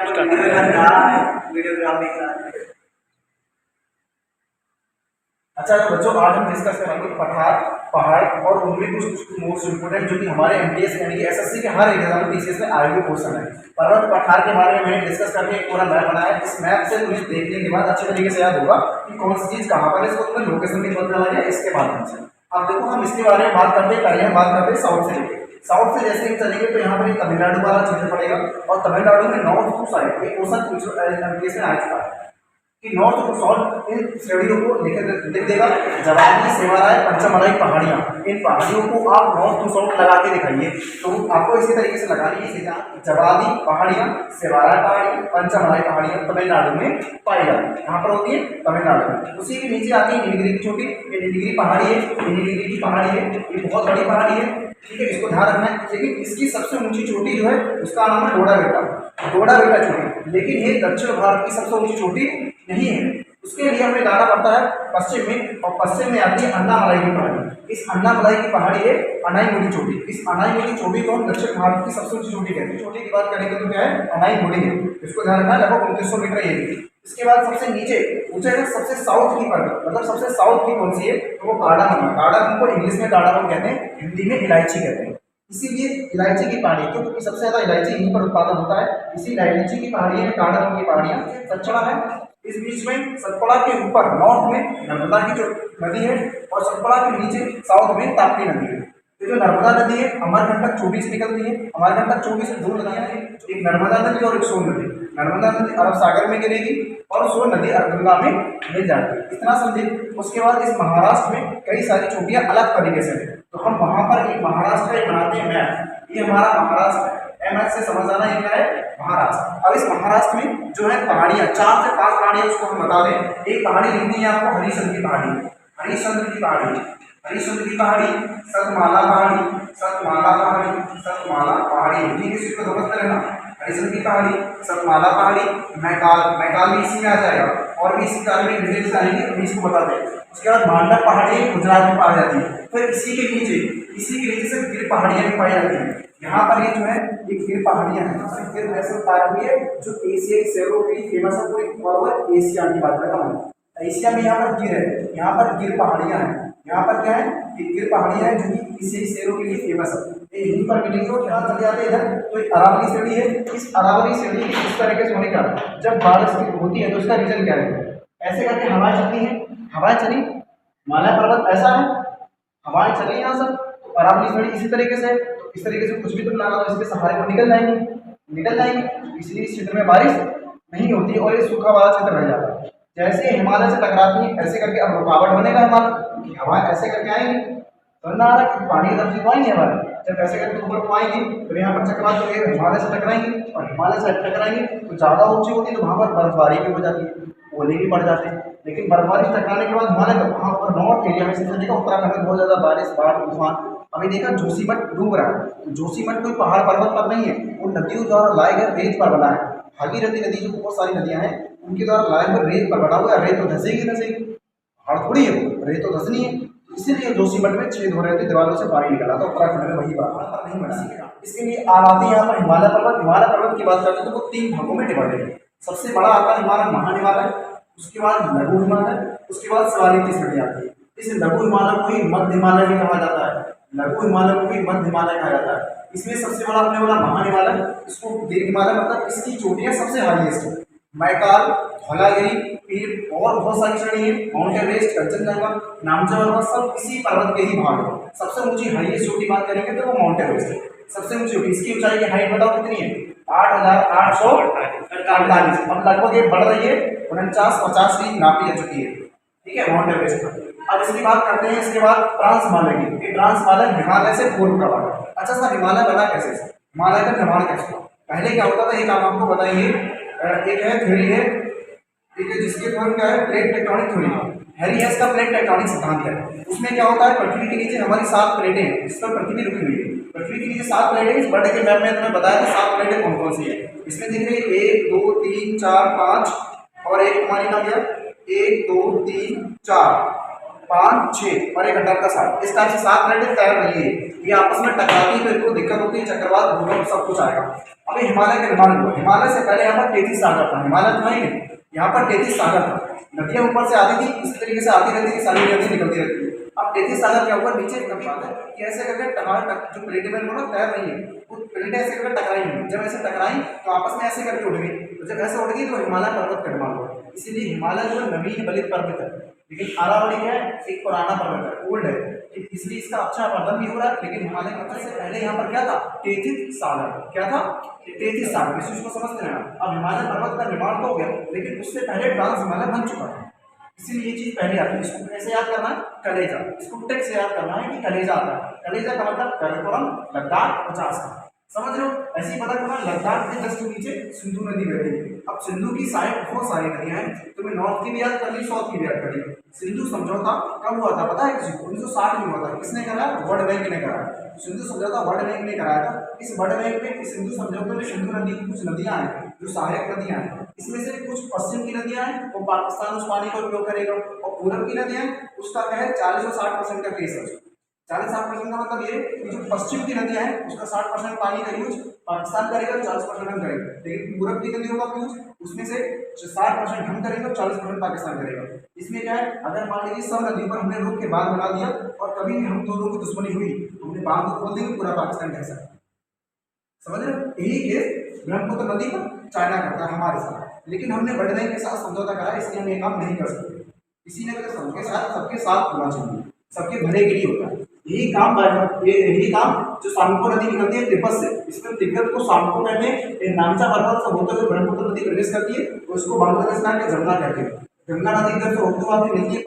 अच्छा तो बच्चों, आज हम डिस्कस करेंगे पठार पहाड़ और उनमें कुछ मोस्ट इम्पोर्टेंट जो कि हमारे एमटीएस यानी कि एसएससी के हर एग्जाम पीसीएस में आए हुए क्वेश्चन है। पर्वत पठार के बारे में मैंने डिस्कस करके एक पूरा मैप बनाया है। इस मैप से तुम्हें देखने के बाद अच्छे तरीके से याद होगा कि कौन सी चीज कहाँ पर है, इसको तुम्हें लोकेशन भी पता लगा इसके माध्यम से। अब देखो, हम इसके बारे में बात करते हैं। पहले हम बात करते हैं साउथ से। साउथ से जैसे ही चलेंगे तो यहाँ पर तमिलनाडु वाला क्षेत्र पड़ेगा और तमिलनाडु में नॉर्थ टू साइड एक क्वेश्चन एमटीएस में आ चुका है कि नॉर्थ टू साउथ इन श्रेणियों को लिख देगा। जवाबी, सेवाराय, पंचमलाई पहाड़ियाँ, इन पहाड़ियों को आप नॉर्थ टू साउथ लगा के दिखाइए। तो आपको इसी तरीके से लगानी है। जवाबी पहाड़ियाँ, सेवाराय पहाड़ी, पंचमलाई पहाड़ियाँ तमिलनाडु में पाई जाती है। कहाँ पर होती है? तमिलनाडु में। उसी के नीचे आती है नीलगिरी की चोटी। ये नीलगिरी पहाड़ी है, ये नीलगिरी की पहाड़ी है, ये बहुत बड़ी पहाड़ी है, ठीक है, इसको ध्यान रखना है। लेकिन इसकी सबसे ऊंची चोटी जो है उसका नाम है डोडा बेटा, डोडा बेटा चोटी। लेकिन ये दक्षिण भारत की सबसे ऊंची चोटी नहीं है। उसके लिए हमें जाना पड़ता है पश्चिम में, और पश्चिम में आती है अन्नामलाई की पहाड़ी। इस अन्नामलाई की पहाड़ी है अनाईमुडी चोटी। इस अनाईमुडी चोटी को हम दक्षिण भारत की सबसे ऊंची चोटी कहते हैं। चोटी की बात करेंगे तो क्या है? अनाईमुडी है। इसको ध्यान रखना है। लगभग 2900 मीटर ये। इसके बाद सबसे नीचे ऊंचे है सबसे साउथ की पर्वत, मतलब सबसे साउथ की कौन सी है? तो वो कार्डामम है। कार्डामम को इंग्लिश में कार्डामम कहते हैं, हिंदी में इलायची कहते हैं। इसीलिए इलायची की पहाड़ी, क्योंकि सबसे ज्यादा इलायची यहीं पर उत्पादन होता है, इसी इलायची की पहाड़ी है, कार्डामम की पहाड़ियाँ। सतपुड़ा है इस बीच में, सतपुड़ा के ऊपर नॉर्थ में नर्मदा की जो नदी है और सतपुड़ा के नीचे साउथ में ताप्ती नदी है। तो जो नर्मदा नदी है अमरकंटक चोटी से निकलती है। अमरकंटक चोटी से दो नदियां हैं, एक नर्मदा नदी और एक सोन नदी। नर्मदा नदी अरब सागर में गिरेगी और सोन नदी गंगा में मिल जाती है। इतना समझे। उसके बाद इस महाराष्ट्र में कई सारी चोटियां अलग तरीके से हैं, तो हम वहां पर एक महाराष्ट्र का बनाते हैं मैप। ये हमारा महाराष्ट्र है। एमएच से समझ आना ये क्या है? महाराष्ट्र। अब इस महाराष्ट्र में जो है पहाड़ियां, 4 से 5 पहाड़ियां उसको हम बता दें। एक पहाड़ी लिखनी है आपको हरिश्चंद्र की पहाड़ी, हरिश्चंद्र की पहाड़ी, हरिश्चंद्र की पहाड़ी, सतमाला पहाड़ी, सतमाला पहाड़ी, सतमाला पहाड़ी, ठीक है, इसको समझते रहना। हरिश्चंद्र की पहाड़ी, सतमाला पहाड़ी, मैकाल, मैकाल भी इसी में आ जाएगा और भी इसी काल में डिटेल्स आएंगे तो इसको बता दें। उसके बाद मांडव पहाड़ी गुजरात में पाई जाती है। फिर इसी के नीचे से गिर पहाड़ियां भी पाई जाती हैं। यहाँ पर ये जो है ये गिर पहाड़ियां हैं, गिर ऐसे पाई हुई है जो एशियाई शेरों के लिए फेमस है। पूरी ओवर एशिया की बात कर रहा हूँ, एशिया में यहाँ पर गिर है, यहाँ पर गिर पहाड़ियां हैं। यहाँ पर क्या है? ये गिर पहाड़ियां हैं जो कि एशियाई शेरों के लिए फेमस है। ये यहीं पर मिलेंगे और यहाँ चले जाते हैं इधर। तो एक अरावली श्रेणी है। इस अरावली श्रेणी की इस तरीके से होने का जब बारिश होती है तो इसका रीजन क्या है? ऐसे करके हवाएं चलती हैं, हवाएं चली, हिमालय पर्वत ऐसा है, हवाएं चली यहाँ से, तो अरावली श्रेणी इसी तरीके से। तो इस तरीके से कुछ भी तुम लगा दो इसके सहारे को निकल जाएंगे। इसलिए इस क्षेत्र में बारिश नहीं होती और ये सूखा वाला क्षेत्र रह जाता है। जैसे हिमालय से टकराती है ऐसे करके अब रुकावट बनेगा हमारा कि हवाएं ऐसे करके आएंगी, तो ना आ रहा कि पानी की तरफ से आएंगे हमारे। जब ऐसे करके ऊपर को आएंगी तो यहाँ पर चक्रवात तो हिमालय से टकराएंगे और हिमालय से टकराएंगे तो ज़्यादा ऊंची होती है, तो वहाँ पर बर्फबारी भी हो जाती है, ओले भी बढ़ जाते हैं। लेकिन बर्फबारी टकराने के बाद हिमालय का वहाँ पर नॉर्थ एरिया में सबसे देखा उत्तराखंड में बहुत ज़्यादा बारिश, बाढ़, तूफान। अभी देखा जोशीमठ डूब रहा है। तो जोशीमठ कोई पहाड़ पर्वत पर नहीं है, वो नदियों द्वारा लाए गए रेत पर बना है। भागीरथी नदी जो बहुत सारी नदियां हैं उनके द्वारा लाए हुए रेत पर बना हुआ है। रेत तो धसेगी, पहाड़ थोड़ी है वो, रेत तो धसनी है। इसीलिए जोशीमठ में छेद हो रहे थे, दीवारों से पानी निकला था। उत्तराखंड में वही बात नहीं बना। इसके लिए आबादी यहाँ पर हिमालय पर्वत की बात करते हैं तो वो 3 भागों में डिवाइडेड है। सबसे बड़ा आता है हिमालय, महाहिमालय, उसके बाद लघु हिमालय, उसके बाद शिवालिक की श्रेणी आती है। इस लघु हिमालय को ही मध्य हिमालय भी कहा जाता है, लघु हिमालय को भी मध्य हिमालय कहा जाता है। इसमें सबसे बड़ा अपने वाला महाहिमालय, इसको गिर हिमालय, मतलब इसकी चोटियां सबसे हाईएस्ट है। मैकाल, धौलागिरी, पीर और बहुत सारी श्रेणी है। माउंट एवरेस्ट, कंचनजंगा, नामचा पर्वत सब इसी पर्वत के ही भाग है। सबसे ऊंची हाईएस्ट चोटी बात करेंगे तो वो माउंट एवरेस्ट है, सबसे ऊंची चोटी। इसकी ऊंचाई की हाइट बताओ कितनी है? 8848। अब लगभग ये बढ़ रही है, 49-50 की नापी जा चुकी है, ठीक है, माउंट एवरेस्ट पर। अब इसकी बात करते हैं। इसके बाद ट्रांस हिमालय की। ट्रांस हिमालय हिमालय से पूर्व का भाग है। अच्छा सर, हिमालय बना कैसे? हिमालय का निर्माण कैसे हुआ? पहले क्या होता था एक काम आपको बताइए। एक है थ्योरी है, ठीक है, जिसके फॉर्म क्या है? Plate tectonic theory. हैरी हेस का प्लेट टेक्टोनिक सिद्धांत है। उसमें क्या होता है? पृथ्वी के नीचे हमारी 7 प्लेटें हैं, इस पर पृथ्वी रुकी हुई है। पृथ्वी के नीचे 7 प्लेटें। इस बड़े के मैप में तुम्हें बताया था 7 प्लेटें कौन कौन सी है। इसमें देख रहे 1 2 3 4 5 और एक हमारी नाम क्या? 1 2 3 4 5 6 और एक अंटार्कटिका 7। इस टाइप से 7 प्लेटें तैर रही है। ये आपस में टकराती है तो इनको दिक्कत होती है, चक्रवात, भूकंप सब कुछ आएगा। अभी हिमालय का निर्माण हुआ, हिमालय से पहले यहाँ पर 33 सागर था, हिमालय तो नहीं, यहाँ पर 33 सागर था, नदियाँ ऊपर से आती थी, इसी तरीके से आती रहती थी, सारी नदियाँ निकलती रहती थी। अब 33 सागर के ऊपर नीचे कभी कि ऐसे करके जो प्लेटें में ना तैर रही है, वो प्लेटें ऐसे करके टकराई नहीं, जब ऐसे टकराई तो आपस में ऐसे करके उड़ गई, तो जब ऐसे उड़ गई तो हिमालय पर्वत का निर्माण हुआ। इसीलिए हिमालय जो है नवीन बलित पर्वत है, लेकिन अरावली क्या है, एक पुराना पर्वत है, ओल्ड है, इसलिए इसका अच्छा वर्धन भी हो रहा है। लेकिन हिमालय पर्वत से पहले यहाँ पर क्या था, 33 सागर, क्या था 33 सागर, इस चीज को समझते हैं। अब हिमालय पर्वत का निर्माण तो हो गया, लेकिन उससे पहले ट्रांस हिमालय बन चुका है, इसीलिए ये चीज पहले आती है। इसको कैसे याद करना है, कलेजा, इसको टेक से याद करना है कि कलेजा आता है। कलेजा का मतलब कराकोरम, लद्दाख, 50 का, समझ रहे हो। ऐसे ही पता करना, लद्दाख के जस्ट नीचे सिंधु नदी बहती है। अब सिंधु की साइड बहुत सारी नदियां हैं, तुम्हें नॉर्थ की भी याद करनी, साउथ की भी याद करनी। सिंधु समझौता कब हुआ था पता है किसी को, 1960 में हुआ था। किसने कराया, वर्ल्ड बैंक ने कराया। सिंधु समझौता वर्ल्ड बैंक ने कराया था। इस वर्ल्ड बैंक में सिंधु समझौते में सिंधु नदी की कुछ नदियां हैं जो सहायक नदियां हैं, इसमें से कुछ पश्चिम की नदियां हैं, वो पाकिस्तान उस पानी का उपयोग करेगा, और पूरब की नदियां उसका क्या है 40 और 60% का केस है। 40-60% का मतलब ये कि जो पश्चिम की नदियां हैं उसका 60% पानी का यूज पाकिस्तान करेगा, 40% हम करेंगे। लेकिन पूरब की नदियों का यूज उसमें से 60% हम करेंगे और 40% पाकिस्तान करेगा। इसमें क्या है, अगर मान लीजिए सब नदियों पर हमने रोक के बांध बना दिया और कभी भी हम दोनों की दुश्मनी हुई, हमने बांध को खोल देंगे, पूरा पाकिस्तान ढह सकता है, समझ रहे हो। यही केस ब्रह्मपुत्र नदी पर चाइना करता है हमारे साथ, लेकिन हमने वर्ल्ड बैंक के साथ समझौता करा, इसलिए हम ये काम नहीं कर सकते। इसी ने सबके साथ होना चाहिए, सबके भले के लिए होता है। यही काम जो सामको नदी निकलती है तिब्बत से, इसमें तिब्बत को सामको कहते हैं, नामचा पर्वत से होते हुए ब्रह्मपुत्र नदी प्रवेश करती है, तो इसको बांग्लादेश का जमुना कहते हैं। गंगा नदी इधर से होते हुए आती है,